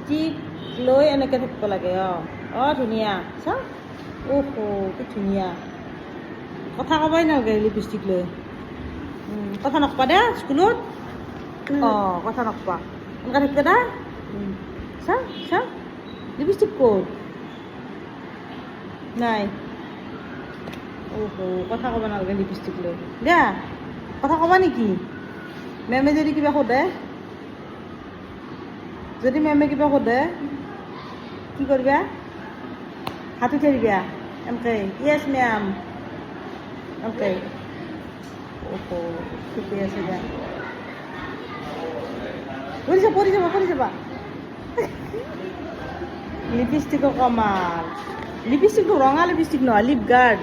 lipstick লৈ এনেকৈ থাকিব লাগে ধুনীয়া চা কি ধুনীয়া কথা ক'বই নালাগে লিপষ্টিক লৈ কথা নকবা দে স্কুলত কথা নকবা এনেকৈ থাকিবা দা চা চা লিপষ্টিক ক'ত নাই কথা ক'ব নালাগে লিপষ্টিক লৈ দিয়া কথা ক'বা নেকি মেমে যদি কিবা সোধে কি কৰিবা হাত উঠাই দিবা এনেকৈ য়েছ মেম এনেকৈ ঠিকে আছে দিয়া পৰি যাবা লিপষ্টিকো কমাল লিপষ্টিকটো ৰঙা লিপষ্টিক নহয় লিপ গাৰ্ড